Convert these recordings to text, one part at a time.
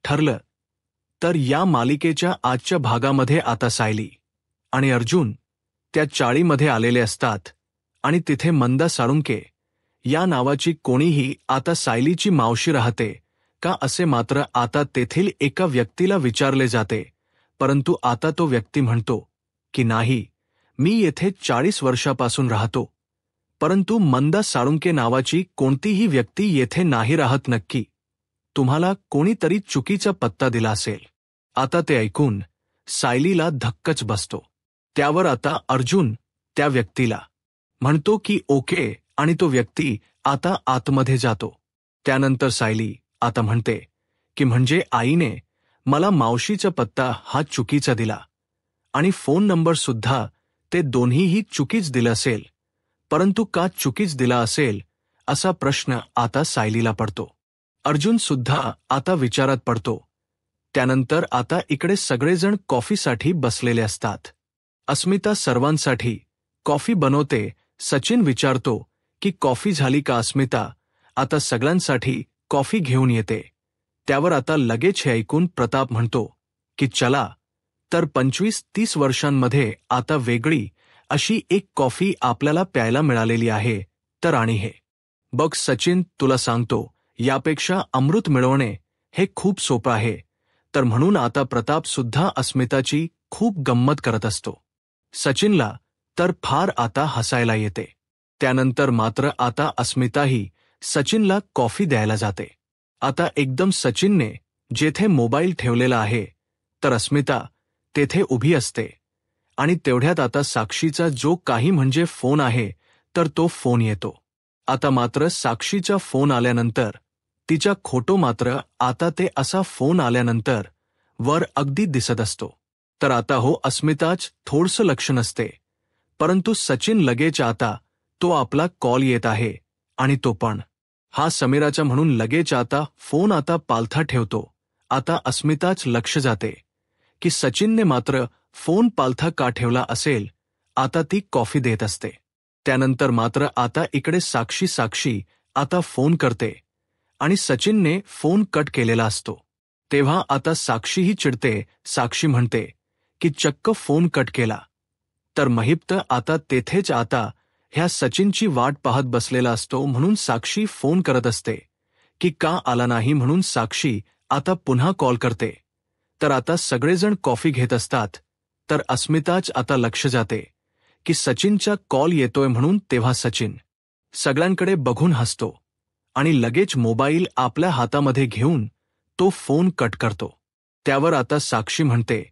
ठरलं. तर या मालिकेच्या आजच्या भागामध्ये आता सायली आणि अर्जुन त्या चाळीमध्ये आलेले असतात आणि तिथे मंदा साळुंके या नावाची कोणीही आता सायलीची मावशी राहते का असे मात्र आता तेथील एका व्यक्तीला विचारले जाते. परंतु आता तो व्यक्ती म्हणतो की नाही, मी येथे 40 वर्षापासून राहतो. परंतु मंदा साळुंके नावाची कोणतीही व्यक्ती येथे नाही राहत. नक्की तुम्हाला कोणीतरी चुकीचा पत्ता दिला असेल. आता ते ऐकून सायलीला धक्कच बसतो. त्यावर आता अर्जुन त्या व्यक्तीला म्हणतो की ओके, आणि तो व्यक्ती आता आतमध्ये जातो. त्यानंतर सायली आता म्हणते की म्हणजे आईने मला मावशीचा पत्ता हा चुकीचा दिला आणि फोन नंबर सुद्धा ते दोन्हीही चुकीच दिलं असेल. परंतु का चुकीच दिला असेल असा प्रश्न आता सायलीला पडतो. अर्जुन सुद्धा आता विचारात पडतो. त्यानंतर आता इकडे सगळेजण कॉफीसाठी बसलेले असतात. अस्मिता सर्वांसाठी कॉफी बनवते. सचिन विचारतो की कॉफी झाली का अस्मिता. आता सगळ्यांसाठी कॉफी घेऊन येते. त्यावर आता लगेच हे ऐकून प्रताप म्हणतो की चला तर 25-30 वर्षांमध्ये आता वेगळी अशी एक कॉफी आपल्याला प्यायला मिळालेली आहे. तर आणि हे बघ सचिन, तुला सांगतो यापेक्षा अमृत मिळवणे हे खूप सोपं आहे. तर म्हणून आता प्रताप सुद्धा अस्मिताची खूप गंमत करत असतो. सचिनला तर फार आता हसायला येते. त्यानंतर मात्र आता अस्मिताही सचिनला कॉफी द्यायला जाते. आता एकदम सचिनने जेथे मोबाईल ठेवलेला आहे तर अस्मिता तेथे उभी असते आणि तेवढ्यात आता साक्षीचा जो काही म्हणजे फोन आहे तर तो फोन येतो. आता मात्र साक्षीचा फोन आल्यानंतर तिच्या खोटो मात्र आता ते असा फोन आल्यानंतर वर अगदी दिसत असतो. तर आता हो अस्मिताच थोडंसं लक्ष नसते. परंतु सचिन लगेच आता तो आपला कॉल येत आहे आणि तो पण हा समीराचा म्हणून लगेच आता फोन आता पालथा ठेवतो. आता अस्मिताच लक्ष जाते की सचिनने मात्र फोन पालथा का ठेवला असेल. आता ती कॉफी देत असते. त्यानंतर मात्र आता इकडे साक्षी आता फोन करते आणि सचिनने फोन कट केलेला असतो. तेव्हा आता साक्षीही चिडते. साक्षी म्हणते की चक्क फोन कट केला. तर महिप्त आता तेथेच आता ह्या सचिनची वाट पाहत बसलेला असतो. म्हणून साक्षी फोन करत असते की का आला नाही म्हणून साक्षी आता पुन्हा कॉल करते. तर आता सगळेजण कॉफी घेत असतात. तर अस्मिताच आता लक्ष जाते की सचिनचा कॉल येतोय म्हणून. तेव्हा सचिन सगळ्यांकडे बघून हसतो आणि लगेच मोबाईल आपल्या हातामध्ये घेऊन तो फोन कट करतो. त्यावर आता साक्षी म्हणते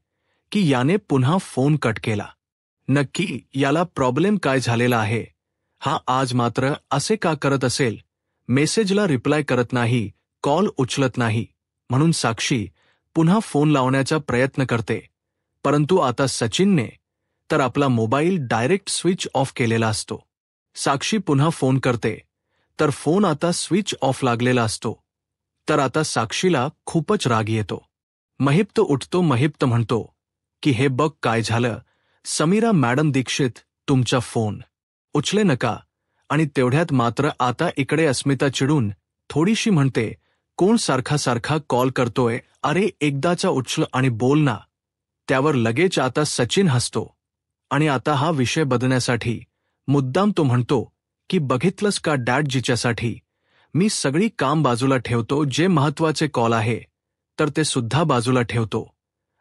की याने पुन्हा फोन कट केला. नक्की याला प्रॉब्लेम काय झालेला आहे. हा आज मात्र असे का करत असेल. मेसेजला रिप्लाय करत नाही, कॉल उचलत नाही. म्हणून साक्षी पुन्हा फोन लावण्याचा प्रयत्न करते. परंतु आता सचिनने तर आपला मोबाईल डायरेक्ट स्विच ऑफ केलेला असतो. साक्षी पुन्हा फोन करते तर फोन आता स्विच ऑफ लागलेला असतो. तर आता साक्षीला खूपच राग येतो. महिप्त उठतो. महिप्त म्हणतो की हे बघ काय झालं. समीरा मॅडम दीक्षित तुमचा फोन उचले नका. आणि तेवढ्यात मात्र आता इकडे अस्मिता चिडून थोडीशी म्हणते, कोण सारखा कॉल करतोय. अरे एकदाचा उचल आणि बोल ना. त्यावर लगेच आता सचिन हसतो आणि आता हा विषय बदलण्यासाठी मुद्दाम तो म्हणतो की बघितलंस का डॅड, जिच्यासाठी मी सगळी काम बाजूला ठेवतो, जे महत्वाचे कॉल आहे तर ते सुद्धा बाजूला ठेवतो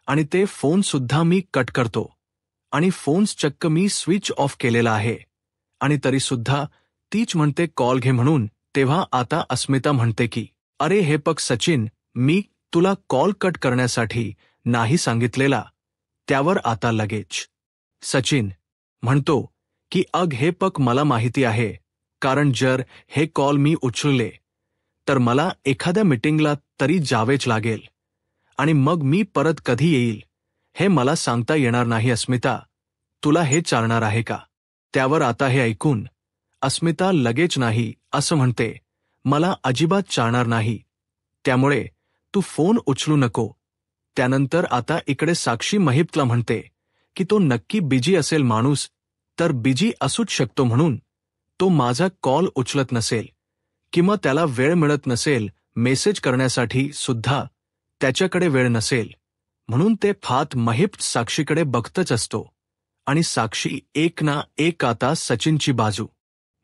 आणि ते फोन सुद्धा मी कट करतो आणि फोन्स चक्क मी स्विच ऑफ केलेला आहे आणि तरी सुद्धा तीच म्हणते कॉल घे म्हणून. तेव्हा आता अस्मिता म्हणते की अरे हे बघ सचिन, मी तुला कॉल कट करण्यासाठी नाही सांगितलेला. त्यावर आता लगेच सचिन म्हणतो की अग हे बघ मला माहिती आहे, कारण जर हे कॉल मी उचलले तर मला एखाद्या मीटिंगला तरी जावेच लागेल आणि मग मी परत कधी येईल हे मला सांगता येणार नाही. अस्मिता, तुला हे चालणार आहे का. त्यावर आता हे ऐकून अस्मिता लगेच नाही असं म्हणते, मला अजिबात चालणार नाही, त्यामुळे तू फोन उचलू नको. त्यानंतर आता इकडे साक्षी महिप्तला म्हणते की तो नक्की बिजी असेल माणूस, तर बिजी असूच शकतो म्हणून तो माझा कॉल उचलत नसेल किंवा त्याला वेळ मिळत नसेल मेसेज करण्यासाठी सुद्धा, त्याच्याकडे वेळ नसेल म्हणून ते फात महिप्त साक्षीकडे बघतच असतो आणि साक्षी एक ना एक आता सचिनची बाजू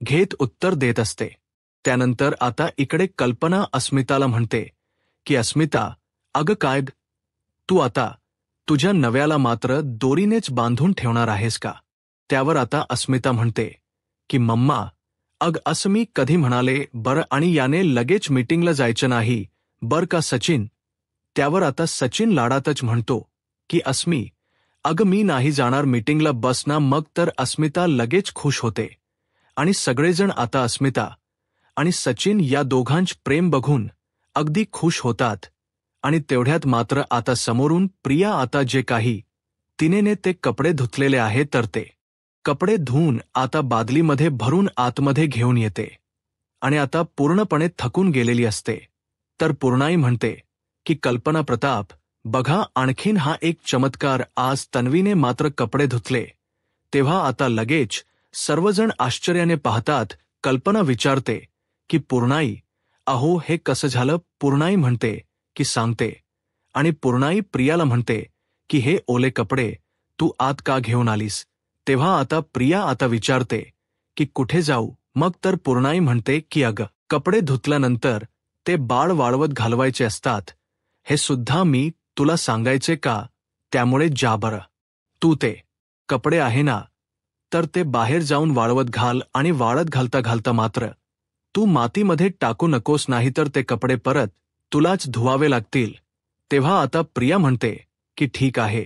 घेत उत्तर देत असते. त्यानंतर आता इकडे कल्पना अस्मिताला म्हणते की अस्मिता, अगं काय तू आता तुझ्या नव्याला मात्र दोरीनेच बांधून ठेवणार आहेस का? त्यावर आता अस्मिता म्हणते की मम्मा, असं मी कधी म्हणाले बरं, आणि याने लगेच मीटिंगला जायचं नाही बर का सचिन? त्यावर आता सचिन लाडातच म्हणतो की अस्मी, मी नाही जाणार मीटिंगला, बस ना मग. तर अस्मिता लगेच खुश होते आणि सगळेजण आता अस्मिता आणि सचिन या दोघांच प्रेम बघून अगदी खुश होतात. आणि तेवढ्यात मात्र आता समोरून प्रिया आता जे काही तिनेने ते कपडे धुतलेले आहे तर ते कपडे धुवून आता बादलीमध्ये भरून आतमध्ये घेऊन येते आणि आता पूर्णपणे थकून गेलेली असते. तर पूर्णाई म्हणते की कल्पना प्रताप, बघा आणखीन हा एक चमत्कार, आज तन्वीने मात्र कपडे धुतले. तेव्हा आता लगेच सर्वजण आश्चर्याने पाहतात. कल्पना विचारते की पूर्णाई, अहो हे कसं झालं? पूर्णाई म्हणते की सांगते. आणि पूर्णाई प्रियाला म्हणते की हे ओले कपडे तू आत का घेऊन आलीस? तेव्हा आता प्रिया आता विचारते की कुठे जाऊ? मग तर पूर्णाई म्हणते की कपडे धुतल्यानंतर ते बाळ वाळवत घालवायचे असतात, हे सुद्धा मी तुला सांगायचे का? त्यामुळे जा बरं. तू ते कपडे आहे ना, तर ते बाहेर जाऊन वाळवत घाल आणि वाळत घालता घालता मात्र तू मातीमध्ये टाकू नकोस, नाहीतर ते कपडे परत तुलाच धुवावे लागतील. तेव्हा आता प्रिया म्हणते की ठीक आहे,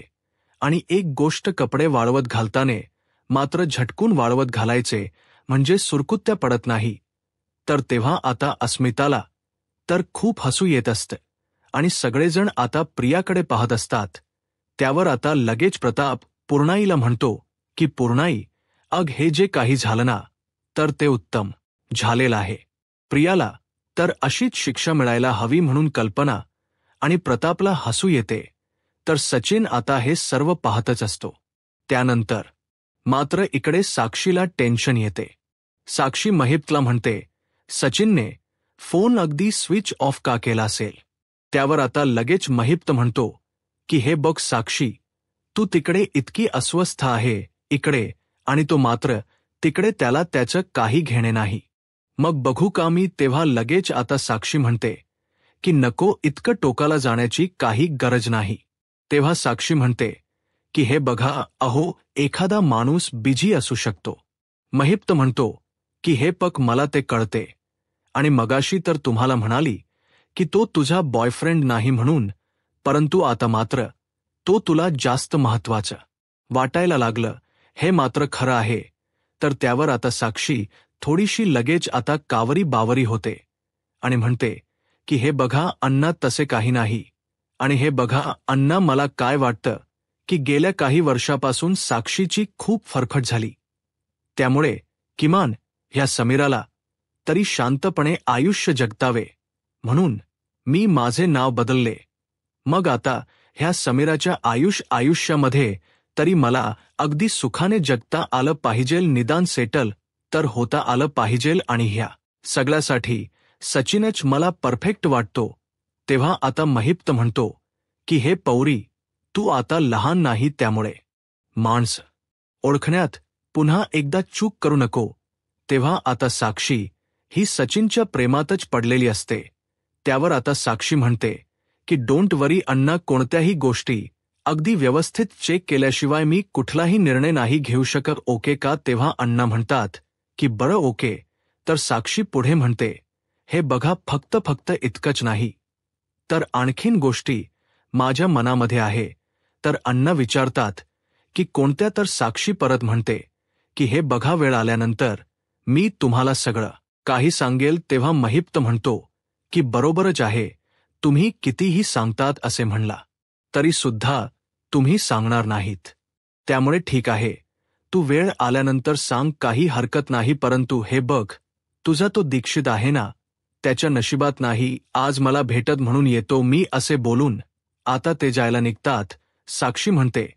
आणि एक गोष्ट, कपडे वाळवत घालताने मात्र झटकून वाळवत घालायचे म्हणजे सुरकुत्या पडत नाही. तर तेव्हा आता अस्मिताला तर खूप हसू येत असते आणि सगळेजण आता प्रियाकडे पाहत असतात. त्यावर आता लगेच प्रताप पूर्णाईला म्हणतो की पूर्णाई, हे जे काही झालं ना, तर ते उत्तम झालेलं आहे. प्रियाला तर अशीच शिक्षा मिळायला हवी. म्हणून कल्पना आणि प्रतापला हसू येते. तर सचिन आता हे सर्व पाहतच असतो. त्यानंतर मात्र इकडे साक्षीला टेन्शन येते. साक्षी महिप्तला म्हणते, सचिनने फोन अगदी स्विच ऑफ का केला असेल? त्यावर आता लगेच महिप्त म्हणतो की हे बघ साक्षी, तू तिकडे इतकी अस्वस्थ आहे इकडे, आणि तो मात्र तिकडे, त्याला त्याचं काही घेणे नाही. मग बघू का मी? तेव्हा लगेच आता साक्षी म्हणते की नको, इतकं टोकाला जाण्याची काही गरज नाही. तेव्हा साक्षी म्हणते की हे बघा, एखादा माणूस बिझी असू शकतो. महिप्त म्हणतो की हे पक, मला ते कळते, आणि मगाशी तर तुम्हाला म्हणाली की तो तुझा बॉयफ्रेंड नाही म्हणून, परंतु आता मात्र तो तुला जास्त महत्वाचं वाटायला लागलं, हे मात्र खरं आहे. तर त्यावर आता साक्षी थोडीशी लगेच आता कावरी बावरी होते आणि म्हणते की हे बघा अण्णा, तसे काही नाही. आणि हे बघा अण्णा, मला काय वाटतं की गेल्या काही वर्षापासून साक्षीची खूप फरफट झाली. त्यामुळे किमान ह्या समीराला तरी शांतपणे आयुष्य जगतावे म्हणून मी माझे नाव बदलले. मग आता ह्या समीराच्या आयुष्यामध्ये तरी मला अगदी सुखाने जगता आलं पाहिजेल, निदान सेटल तर होता आलं पाहिजेल, आणि ह्या सगळ्यासाठी सचिनच मला परफेक्ट वाटतो. तेव्हा आता महिप्त म्हणतो की हे पौरी, तू आता लहान नाही, त्यामुळे माणसं ओळखण्यात पुन्हा एकदा चूक करू नको. तेव्हा आता साक्षी ही सचिनच्या प्रेमातच पडलेली असते. त्यावर आता साक्षी म्हणते की डोंट वरी अण्णा, कोणत्याही गोष्टी अगदी व्यवस्थित चेक केल्याशिवाय मी कुठलाही निर्णय नाही घेऊ शकत, ओके का? तेव्हा अण्णा म्हणतात की बरं ओके. तर साक्षी पुढे म्हणते, हे बघा फक्त इतकंच नाही, तर आणखीन गोष्टी माझ्या मनामध्ये आहे. तर अण्णा विचारतात की कोणत्या? तर साक्षी परत म्हणते की हे बघा, वेळ आल्यानंतर मी तुम्हाला सगळं काही सांगेल. तेव्हा महिप्त म्हणतो की बरोबरच आहे, तुम्ही कितीही सांगतात असे म्हणला तरी सुद्धा तुम्ही सांगणार नाहीत, त्यामुळे ठीक आहे, तू वेळ आल्यानंतर सांग, काही हरकत नाही. परंतु हे बघ, तुझा तो दीक्षित आहे ना, त्याच्या नशिबात नाही आज मला भेटत म्हणून येतो मी, असे बोलून आता ते जायला निघतात. साक्षी म्हणते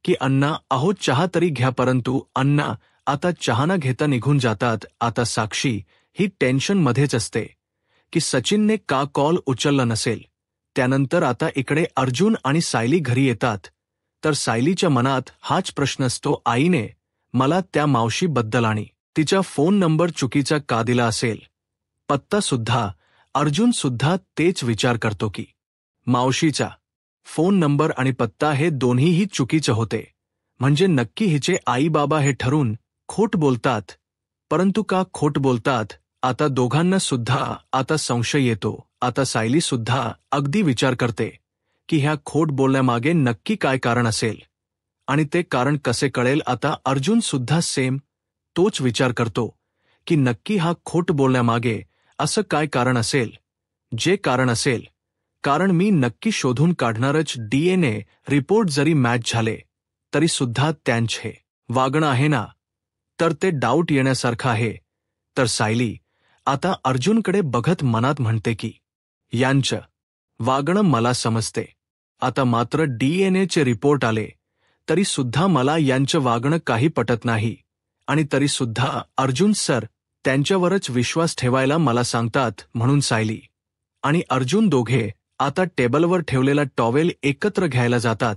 की अण्णा, चहा तरी घ्या. परंतु अण्णा आता चहा न घेता निघून जातात. आता साक्षी ही टेन्शनमध्येच असते की सचिनने का कॉल उचलला नसेल. त्यानंतर आता इकडे अर्जुन आणि सायली घरी येतात, तर सायलीच्या मनात हाच प्रश्न असतो, आईने मला त्या मावशीबद्दल आणि तिचा फोन नंबर चुकीचा का दिला असेल. पत्ता सुद्धा, अर्जुन सुद्धा तेच विचार करतो की मावशीचा फोन नंबर आणि पत्ता हे दोन्हीही चुकीचे होते. म्हणजे नक्की हिचे आई बाबा हे ठरून खोट बोलतात. परंतु का खोट बोलतात? आता दोघांना सुद्धा आता संशय येतो. आता सायली सुद्धा अगदी विचार करते की ह्या खोट बोलण्यामागे नक्की काय कारण असेल आणि ते कारण कसे कळेल. आता अर्जुन सुद्धा सेम तोच विचार करतो की नक्की हा खोट बोलण्यामागे असं काय कारण असेल. जे कारण असेल, कारण मी नक्की शोधून काढणारच. DNA रिपोर्ट जरी मॅच झाले तरी सुद्धा त्यांचे वागणं आहे ना, तर ते डाऊट येण्यासारखं आहे. तर सायली आता अर्जुनकडे बघत मनात म्हणते की यांचं वागणं मला समजते. आता मात्र DNAचे रिपोर्ट आले तरी सुद्धा मला यांचं वागणं काही पटत नाही. आणि तरी सुद्धा अर्जुन सर त्यांच्यावरच विश्वास ठेवायला मला सांगतात. म्हणून सायली आणि अर्जुन दोघे आता टेबलवर ठेवलेला टॉवेल एकत्र घ्यायला जातात.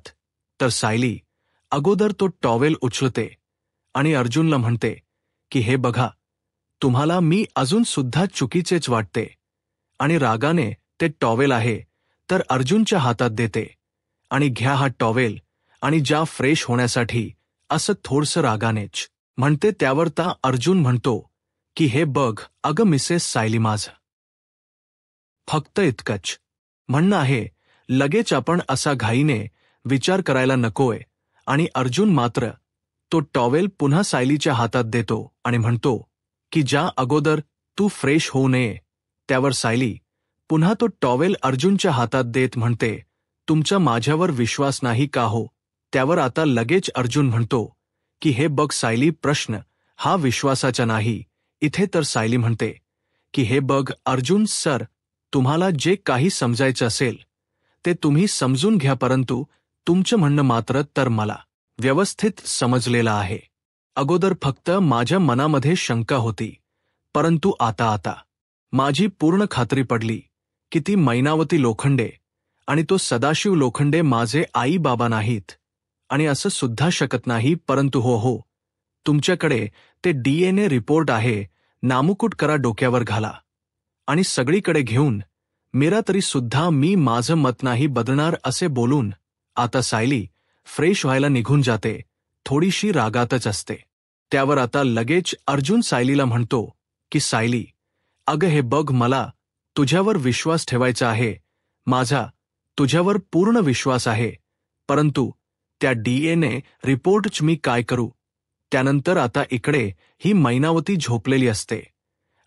तर सायली अगोदर तो टॉवेल उचलते आणि अर्जुनला म्हणते की हे बघा, तुम्हाला मी अजून सुद्धा चुकीचेच वाटते. आणि रागाने ते टॉवेल आहे तर अर्जुनच्या हातात देते आणि घ्या हा टॉवेल आणि जा फ्रेश होण्यासाठी, असं थोडसं रागानेच म्हणते. त्यावर ता अर्जुन म्हणतो की हे बघ अगं मिसेस सायली, माझं फक्त इतकंच म्हणणं आहे. लगेच आपण असा घाईने विचार करायला नकोय. आणि अर्जुन मात्र तो टॉवेल पुन्हा सायलीच्या हातात देतो आणि म्हणतो की जा अगोदर तू फ्रेश होऊ नये. त्यावर सायली पुन्हा तो टॉवेल अर्जुनच्या हातात देत म्हणते, तुमचा माझ्यावर विश्वास नाही का हो. त्यावर आता लगेच अर्जुन म्हणतो की हे बघ सायली, प्रश्न हा विश्वासाचा नाही इथे. तर सायली म्हणते की हे बघ अर्जुन सर, तुम्हाला जे काही समजायचं असेल ते तुम्ही समजून घ्या, परंतु तुमचं म्हणणं मात्र तर मला व्यवस्थित समजलेलं आहे. अगोदर फक्त माझ्या मनामध्ये शंका होती, परंतु आता माझी पूर्ण खात्री पडली की ती मैनावती लोखंडे आणि तो सदाशिव लोखंडे माझे आई बाबा नाहीत. आणि असं सुद्धा शकत नाही. परंतु हो, तुमच्याकडे ते DNA रिपोर्ट आहे, नामुकुट करा, डोक्यावर घाला आणि सगळीकडे घेऊन मेरा, तरी सुद्धा मी माझं मत नाही बदलणार. असे बोलून आता सायली फ्रेश व्हायला निघून जाते. थोडीशी रागातच असते. त्यावर आता लगेच अर्जुन सायलीला म्हणतो की सायली अगं हे बघ, मला तुझ्यावर विश्वास ठेवायचा आहे. माझा तुझ्यावर पूर्ण विश्वास आहे. परंतु त्या DNA रिपोर्टच मी काय करू. त्यानंतर आता इकडे ही मैनावती झोपलेली असते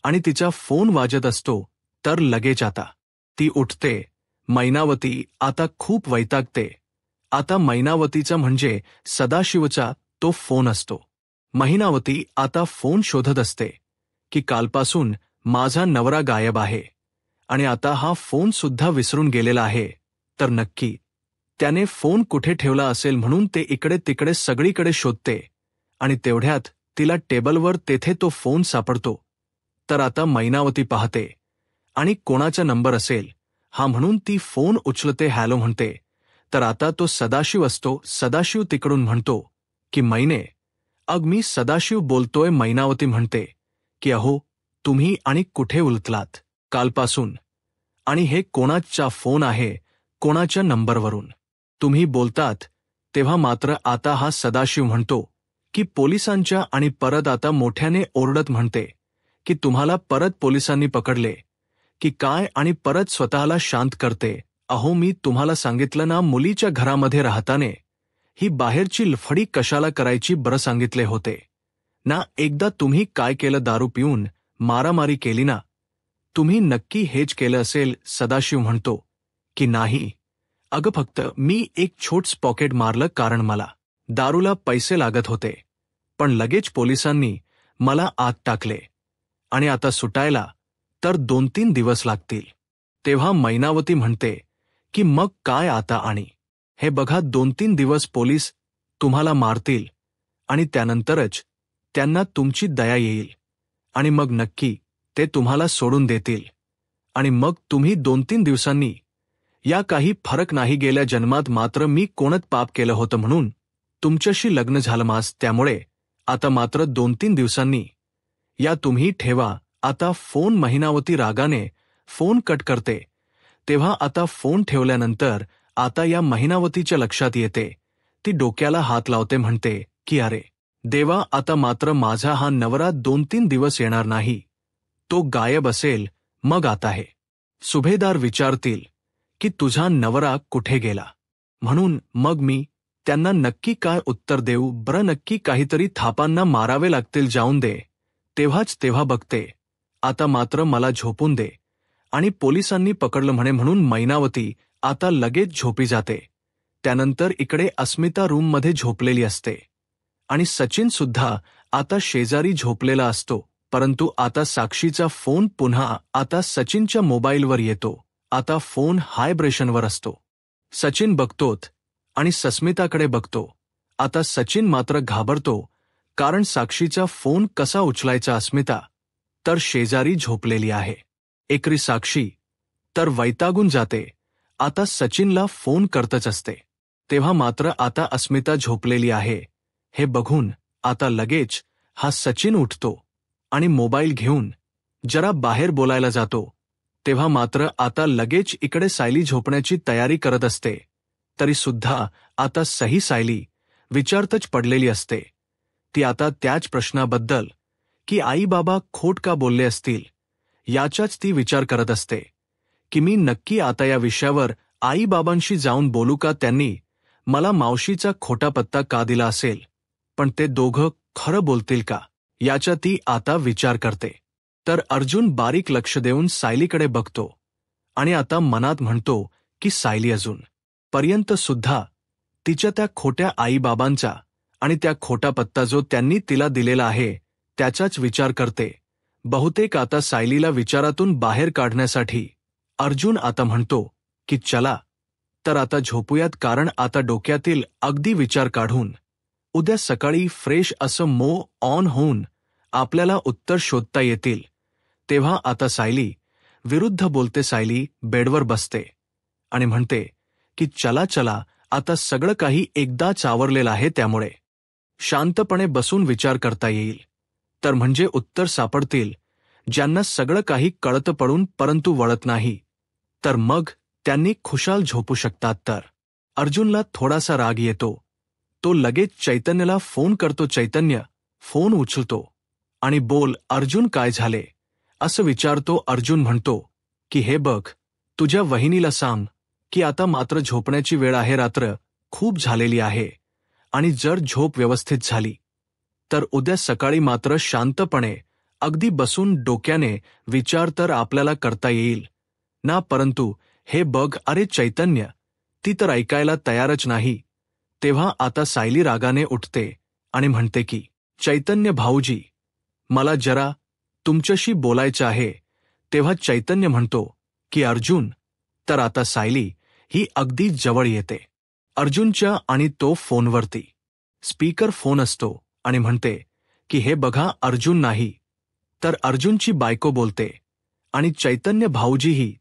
आणि तिचा फोन वाजत असतो. तर लगेच आता ती उठते. मैनावती आता खूप वैतागते. आता मैनावतीचा म्हणजे सदाशिवचा तो फोन असतो. मैनावती आता फोन शोधत असते की कालपासून माझा नवरा गायब आहे आणि आता हा फोन सुद्धा विसरून गेलेला आहे. तर नक्की त्याने फोन कुठे ठेवला असेल म्हणून ते इकडे तिकडे सगळीकडे शोधते आणि तेवढ्यात तिला टेबलवर तेथे तो फोन सापडतो. तर आता मैनावती पाहते आणि कोणाचा नंबर असेल हा म्हणून ती फोन उचलते, हॅलो म्हणते. तर आता तो सदाशिव असतो. सदाशिव तिकडून म्हणतो की मैने, अग मी सदाशिव बोलतोय. मैनावती म्हणते की अहो तुम्ही आणि कुठे उलटलात कालपासून, आणि हे कोणाचा फोन आहे, कोणाच्या नंबरवरून तुम्ही बोलतात. तेव्हा मात्र आता हा सदाशिव म्हणतो की पोलिसांच्या, आणि परत आता मोठ्याने ओरडत म्हणते की तुम्हाला परत पोलिसांनी पकडले की काय, आणि परत स्वतःला शांत करते. अहो मी तुम्हाला सांगितलं ना, मुलीच्या घरामध्ये राहताने ही बाहेरची लफडी कशाला करायची बरं सांगितले होते ना. एकदा तुम्ही काय केलं, दारू पिऊन मारामारी केली ना. तुम्ही नक्की हेच केलं असेल. सदाशिव म्हणतो की नाही अगं, फक्त मी एक छोटस पॉकेट मारलं कारण मला दारूला पैसे लागत होते. पण लगेच पोलिसांनी मला आत टाकले आणि आता सुटायला तर 2-3 दिवस लागतील. तेव्हा मैनावती म्हणते की मग काय आता, आणि हे बघा 2-3 दिवस पोलीस तुम्हाला मारतील आणि त्यानंतरच त्यांना तुमची दया येईल आणि मग नक्की ते तुम्हाला सोडून देतील आणि मग तुम्ही 2-3 दिवसांनी या काही फरक नाही. गेल्या जन्मात मात्र मी कोणत पाप केलं होतं म्हणून तुमच्याशी लग्न झालं मास. त्यामुळे आता मात्र 2-3 दिवसांनी या तुम्ही ठेवा आता फोन. महिनावती रागाने फोन कट करते. तेव्हा आता फोन ठेवल्यानंतर आता या महिनावतीच्या लक्षात येते. ती डोक्याला हात लावते, म्हणते की अरे देवा, आता मात्र माझा हा नवरा 2-3 दिवस येणार नाही. तो गायब असेल. मग आता हे सुभेदार विचारतील की तुझा नवरा कुठे गेला. म्हणून मग मी त्यांना नक्की काय उत्तर देऊ बरं. नक्की काहीतरी थापांना मारावे लागतील. जाऊन दे तेव्हाच तेव्हा बघते. आता मात्र मला झोपून दे. आणि पोलिसांनी पकडलं म्हणे. म्हणून मैनावती आता लगेच झोपी जाते. त्यानंतर इकडे अस्मिता रूममध्ये झोपलेली असते आणि सचिन सुद्धा आता शेजारी झोपलेला असतो. परंतु आता साक्षीचा फोन पुन्हा आता सचिनच्या मोबाईलवर येतो. आता फोन व्हायब्रेशनवर असतो. सचिन बघतोत आणि सस्मिताकडे बघतो. आता सचिन मात्र घाबरतो, कारण साक्षीचा फोन कसा उचलायचा. अस्मिता तर शेजारी झोपलेली आहे. एकरी साक्षी तर वैतागून जाते. आता सचिनला फोन करतच असते. तेव्हा मात्र आता अस्मिता झोपलेली आहे हे बघून आता लगेच हा सचिन उठतो आणि मोबाईल घेऊन जरा बाहेर बोलायला जातो. तेव्हा मात्र आता लगेच इकडे सायली झोपण्याची तयारी करत असते. तरी सुद्धा आता सही सायली विचारतच पडलेली असते. ती आता त्याच प्रश्नाबद्दल की आई बाबा खोट का बोलले असतील याचाच ती विचार करत असते की मी नक्की आता या विषयावर आई बाबांशी जाऊन बोलू का. त्यांनी मला मावशीचा खोटा पत्ता का दिला असेल, पण ते दोघं खरं बोलतील का याचा ती आता विचार करते. तर अर्जुन बारीक लक्ष देऊन सायलीकडे बघतो आणि आता मनात म्हणतो की सायली अजून पर्यंत सुद्धा तिच्या त्या खोट्या आईबाबांचा आणि त्या खोटा पत्ता जो त्यांनी तिला दिलेला आहे त्याचाच विचार करते. बहुतेक आता सायलीला विचारातून बाहेर काढण्यासाठी अर्जुन आता म्हणतो की चला तर आता झोपूयात, कारण आता डोक्यातील अगदी विचार काढून उद्या सकाळी फ्रेश असं ऑन होऊन आपल्याला उत्तर शोधता येतील. तेव्हा आता सायली विरुद्ध बोलते. सायली बेडवर बसते आणि म्हणते की चला चला, आता सगळं काही एकदाच आवरलेलं आहे, त्यामुळे शांतपणे बसून विचार करता येईल. तर म्हणजे उत्तर सापडतील. ज्यांना सगळं काही कळतं पडून परंतु वळत नाही, तर मग त्यांनी खुशाल झोपू शकतात. तर अर्जुनला थोडासा राग येतो. तो लगेच चैतन्यला फोन करतो. चैतन्य फोन उचलतो आणि बोल अर्जुन, काय झाले असं विचारतो. अर्जुन म्हणतो की हे बघ, तुझ्या वहिनीला सांग की आता मात्र झोपण्याची वेळ आहे. रात्र खूप झालेली आहे आणि जर झोप व्यवस्थित झाली तर उद्या सकाळी मात्र शांतपणे अगदी बसून डोक्याने विचार तर आपल्याला करता येईल ना. परंतु हे बघ, अरे चैतन्य, ती तर ऐकायला तयारच नाही. तेव्हा आता सायली रागाने उठते आणि म्हणते की चैतन्य भाऊजी, मला जरा तुमच्याशी बोलायचं आहे. तेव्हा चैतन्य म्हणतो की अर्जुन. तर आता सायली ही अगदी जवळ येते अर्जुनच्या आणि तो फोनवरती स्पीकर फोन असतो आणि म्हणते की हे बघा अर्जुन नाही, तर अर्जुनची बायको बोलते आणि चैतन्य भाऊजीही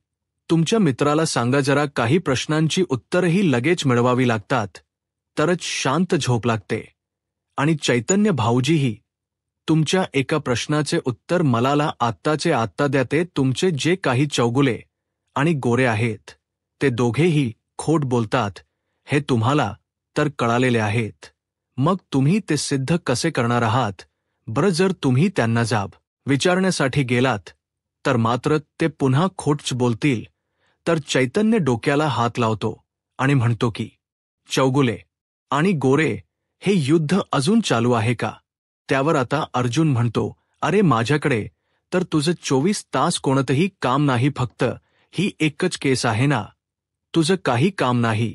तुमच्या मित्राला सांगा जरा, काही प्रश्नांची उत्तरही लगेच मिळवावी लागतात तरच शांत झोप लागते. आणि चैतन्य भाऊजीही तुमच्या एका प्रश्नाचे उत्तर मलाला आत्ताचे आत्ता द्या. ते तुमचे जे काही चौगुले आणि गोरे आहेत ते दोघेही खोट बोलतात हे तुम्हाला तर कळालेले आहेत. मग तुम्ही ते सिद्ध कसे करणार आहात बरं. जर तुम्ही त्यांना जाब विचारण्यासाठी गेलात तर मात्र ते पुन्हा खोटच बोलतील. तर चैतन्य डोक्याला हात लावतो आणि म्हणतो की चौगुले आणि गोरे हे युद्ध अजून चालू आहे का. त्यावर आता अर्जुन म्हणतो, अरे माझ्याकडे तर तुझं 24 तास कोणतंही काम नाही, फक्त ही एकच केस आहे ना. तुझं काही काम नाही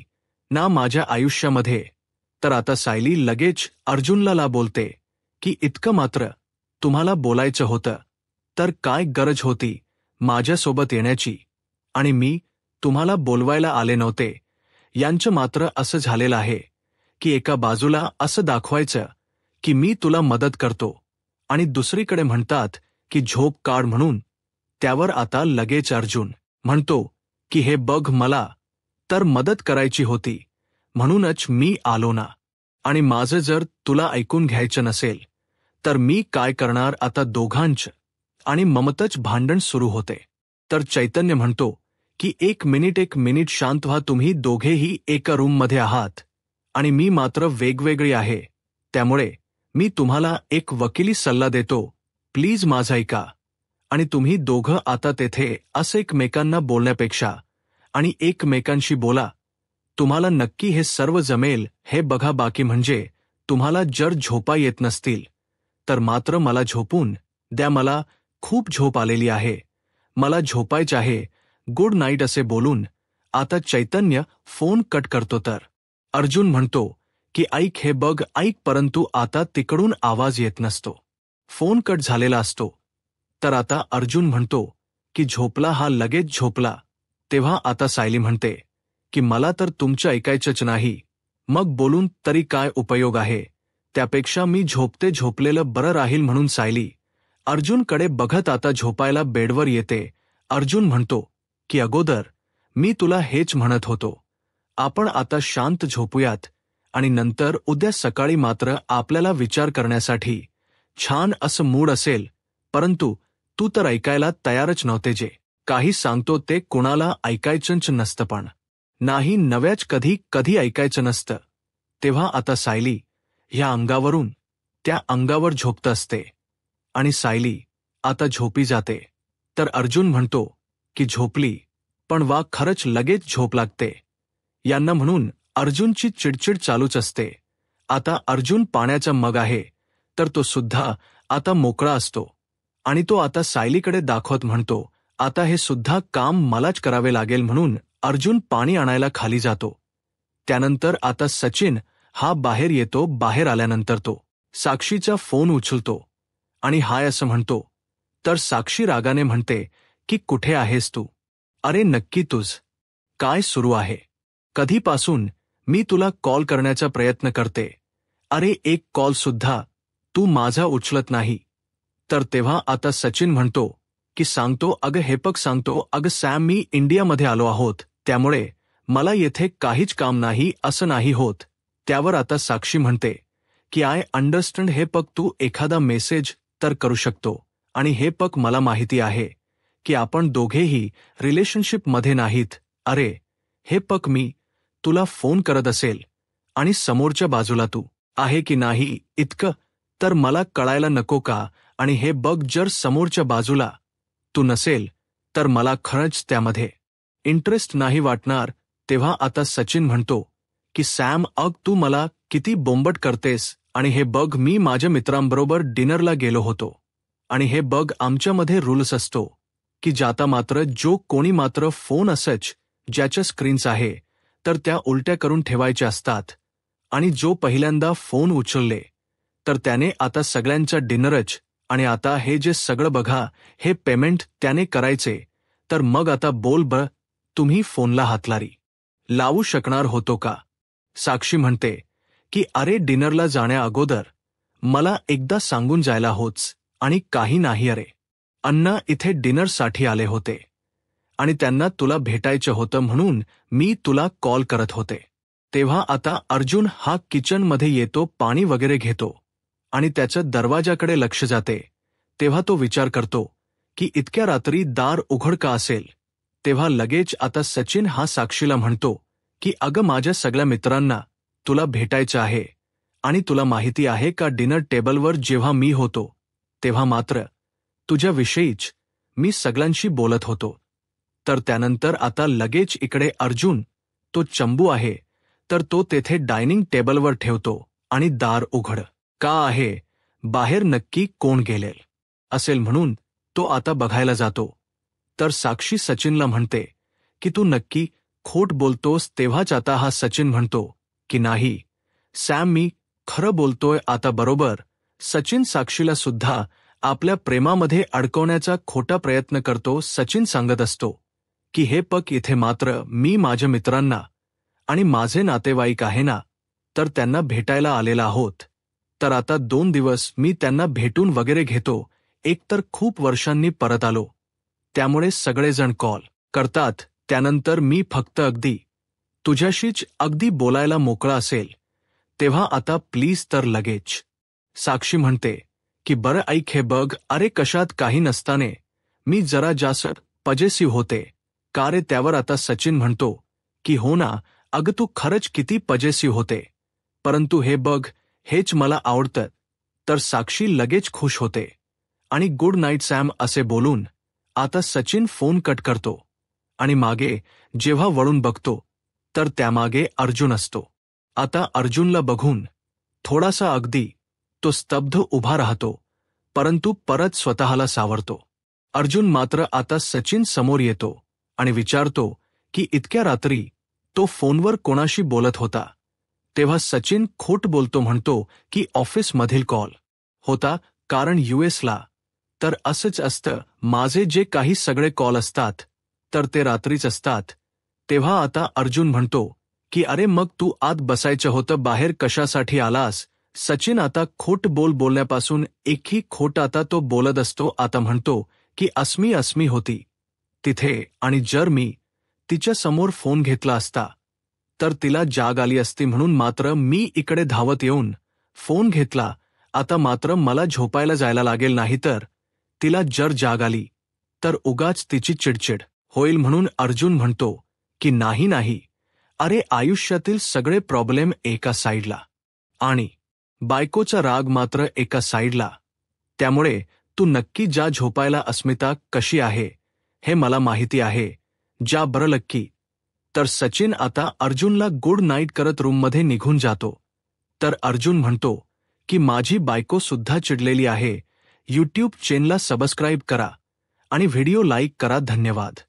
ना माझ्या आयुष्यामध्ये. तर आता सायली लगेच अर्जुनला बोलते की इतकं मात्र तुम्हाला बोलायचं होतं तर काय गरज होती माझ्यासोबत येण्याची, आणि मी तुम्हाला बोलवायला आले नव्हते. यांचं मात्र असं झालेलं आहे की एका बाजूला असं दाखवायचं की मी तुला मदत करतो आणि दुसरीकडे म्हणतात की झोप काढ म्हणून. त्यावर आता लगेच अर्जुन म्हणतो की हे बघ, मला तर मदत करायची होती, म्हणूनच मी आलो ना. आणि माझं जर तुला ऐकून घ्यायचं नसेल तर मी काय करणार आता. दोघांचं आणि ममतच भांडण सुरू होते. तर चैतन्य म्हणतो की एक मिनिट शांत व्हा. तुम्ही दोघेही एका रूममध्ये आहात आणि मी मात्र वेगवेगळी आहे. त्यामुळे मी तुम्हाला एक वकिली सल्ला देतो, प्लीज माझं ऐका. आणि तुम्ही दोघं आता तेथे असं एकमेकांना बोलण्यापेक्षा आणि एकमेकांशी बोला. तुम्हाला नक्की हे सर्व जमेल हे बघा. बाकी म्हणजे तुम्हाला जर झोपा येत नसतील तर मात्र मला झोपून द्या. मला खूप झोप आलेली आहे, मला झोपायचं आहे, गुड नाईट असे बोलून आता चैतन्य फोन कट करतो. तर अर्जुन म्हणतो की ऐक हे बघ ऐक, परंतु आता तिकडून आवाज येत नसतो. फोन कट झालेला असतो. तर आता अर्जुन म्हणतो की झोपला हा, लगेच झोपला. तेव्हा आता सायली म्हणते की मला तर तुमचं ऐकायचंच नाही, मग बोलून तरी काय उपयोग आहे, त्यापेक्षा मी झोपलेलं बरं राहील. म्हणून सायली अर्जुनकडे बघत आता झोपायला बेडवर येते. अर्जुन म्हणतो की अगोदर मी तुला हेच म्हणत होतो, आपण आता शांत झोपूयात आणि नंतर उद्या सकाळी मात्र आपल्याला विचार करण्यासाठी छान असं मूड असेल. परंतु तू तर ऐकायला तयारच नव्हते. जे काही सांगतो ते कुणाला ऐकायचंच नसतं, पण नाही नव्याच कधी ऐकायचं नसतं. तेव्हा आता सायली ह्या अंगावरून त्या अंगावर झोपत असते आणि सायली आता झोपी जाते. तर अर्जुन म्हणतो की झोपली, पण वा खरंच लगेच झोप लागते यांना. म्हणून अर्जुनची चिडचिड चालूच असते. आता अर्जुन पाण्याचा मग आहे तर तो सुद्धा आता मोकळा असतो आणि तो आता सायलीकडे दाखवत म्हणतो, आता हे सुद्धा काम मलाच करावे लागेल. म्हणून अर्जुन पाणी आणायला खाली जातो. त्यानंतर आता सचिन हा बाहेर येतो. बाहेर आल्यानंतर तो साक्षीचा फोन उचलतो आणि हाय असं म्हणतो. तर साक्षी रागाने म्हणते की कुठे आहेस तू? अरे नक्की तुझ काय सुरू आहे? कधीपासून मी तुला कॉल करण्याचा प्रयत्न करते, अरे एक कॉल सुद्धा तू माझा उचलत नाही. तर तेव्हा आता सचिन म्हणतो की सांगतो अगं हेपक सांगतो, अगं सॅम मी इंडियामध्ये आलो आहोत, त्यामुळे मला येथे काहीच काम नाही असं नाही होत. त्यावर आता साक्षी म्हणते की आय अंडरस्टँड हेपक, तू एखादा मेसेज तर करू शकतो आणि हेपक मला माहिती आहे की आपण दोघेही रिलेशनशिपमध्ये नाहीत. अरे हेपक मी तुला फोन करत असेल आणि समोरच्या बाजूला तू आहे की नाही इतकं तर मला कळायला नको का? आणि हे बघ जर समोरच्या बाजूला तू नसेल तर मला खरंच त्यामध्ये इंटरेस्ट नाही वाटणार. तेव्हा आता सचिन म्हणतो की सॅम अग तू मला किती बोंबट करतेस, आणि हे बघ मी माझ्या मित्रांबरोबर डिनरला गेलो होतो आणि हे बघ आमच्यामध्ये रूल्स असतो की जाता मात्र जो कोणी मात्र फोन असच ज्याच्या स्क्रीन्स आहे तर त्या उलट्या करून ठेवायच्या असतात, आणि जो पहिल्यांदा फोन उचलले तर त्याने आता सगळ्यांचा डिनरच. आणि आता हे जे सगळं बघा हे पेमेंट त्याने करायचे. तर मग आता बोल ब तुम्ही फोनला हातलारी लावू शकणार होतो का? साक्षी म्हणते की अरे डिनरला जाण्या अगोदर मला एकदा सांगून जायला होच, आणि काही नाही अरे अण्णा इथे डिनरसाठी आले होते आणि त्यांना तुला भेटायचं होतं म्हणून मी तुला कॉल करत होते. तेव्हा आता अर्जुन हा किचनमध्ये येतो, पाणी वगैरे घेतो आणि त्याचं दरवाजाकडे लक्ष जाते. तेव्हा तो विचार करतो की इतक्या रात्री दार उघड का असेल. तेव्हा लगेच आता सचिन हा साक्षीला म्हणतो की अगं माझ्या सगळ्या मित्रांना तुला भेटायचं आहे, आणि तुला माहिती आहे का डिनर टेबलवर जेव्हा मी होतो तेव्हा मात्र तुझ्याविषयीच मी सगळ्यांशी बोलत होतो. तर त्यानंतर आता लगेच इकडे अर्जुन तो चंबू आहे तर तो तेथे डायनिंग टेबलवर ठेवतो आणि दार उघड का आहे, बाहेर नक्की कोण गेलेल असेल म्हणून तो आता बघायला जातो. तर साक्षी सचिनला म्हणते की तू नक्की खोट बोलतोस. तेव्हाच आता हा सचिन म्हणतो की नाही सॅम मी खरं बोलतोय. आता बरोबर सचिन साक्षीला सुद्धा आपल्या प्रेमामध्ये अडकवण्याचा खोटा प्रयत्न करतो. सचिन सांगत असतो की हे पक इथे मात्र मी माझ्या मित्रांना आणि माझे नातेवाईक आहे ना तर त्यांना भेटायला आलेला आहोत. तर आता 2 दिवस मी त्यांना भेटून वगैरे घेतो. एकतर खूप वर्षांनी परत आलो त्यामुळे सगळेजण कॉल करतात. त्यानंतर मी फक्त अगदी तुझ्याशीच अगदी बोलायला मोकळा असेल तेव्हा आता प्लीज तर लगेच. साक्षी म्हणते की बरं ऐक हे बघ, अरे कशात काही नसताने मी जरा जास्त पजेसिव्ह होते का रे. त्यावर आता सचिन म्हणतो की हो ना अगं तू खरंच किती पजेसिव्ह होते, परंतु हे बघ हेच मला आवडतं. तर साक्षी लगेच खुश होते आणि गुड नाईट सॅम असे बोलून आता सचिन फोन कट करतो आणि मागे जेव्हा वळून बघतो तर त्यामागे अर्जुन असतो. आता अर्जुनला बघून थोडासा अगदी तो स्तब्ध उभा राहतो, परंतु परत स्वतःला सावरतो. अर्जुन मात्र आता सचिन समोर येतो आणि विचारतो की इतक्या रात्री तो फोनवर कोणाशी बोलत होता. तेव्हा सचिन खोट बोलतो, म्हणतो की ऑफिसमधील कॉल होता, कारण यूएसला तर असंच असतं, माझे जे काही सगळे कॉल असतात तर ते रात्रीच असतात. तेव्हा आता अर्जुन म्हणतो की अरे मग तू आत बसायचं होतं, बाहेर कशासाठी आलास. सचिन आता खोट बोलण्यापासून एकही खोट आता तो बोलत असतो. आता म्हणतो की अस्मी होती तिथे आणि जर मी तिच्या समोर फोन घेतला असता तर तिला जाग आली असती, म्हणून मात्र मी इकडे धावत येऊन फोन घेतला. आता मात्र मला झोपायला जायला लागेल, नाही तर तिला जर जाग आली तर उगाच तिची चिडचिड होईल. म्हणून अर्जुन म्हणतो की नाही, अरे आयुष्यातील सगळे प्रॉब्लेम एका साईडला आणि बायकोचा राग मात्र एका साईडला. त्यामुळे तू नक्की जा झोपायला. अस्मिता कशी आहे हे मला माहिती आहे, जा बरं लक्की. तर सचिन आता अर्जुनला गुड नाईट करत रूममध्ये निघून जातो. तर अर्जुन म्हणतो की माझी बायको सुद्धा चिडलेली आहे. यूट्यूब चॅनलला सबस्क्राईब करा आणि व्हिडिओ लाईक करा. धन्यवाद.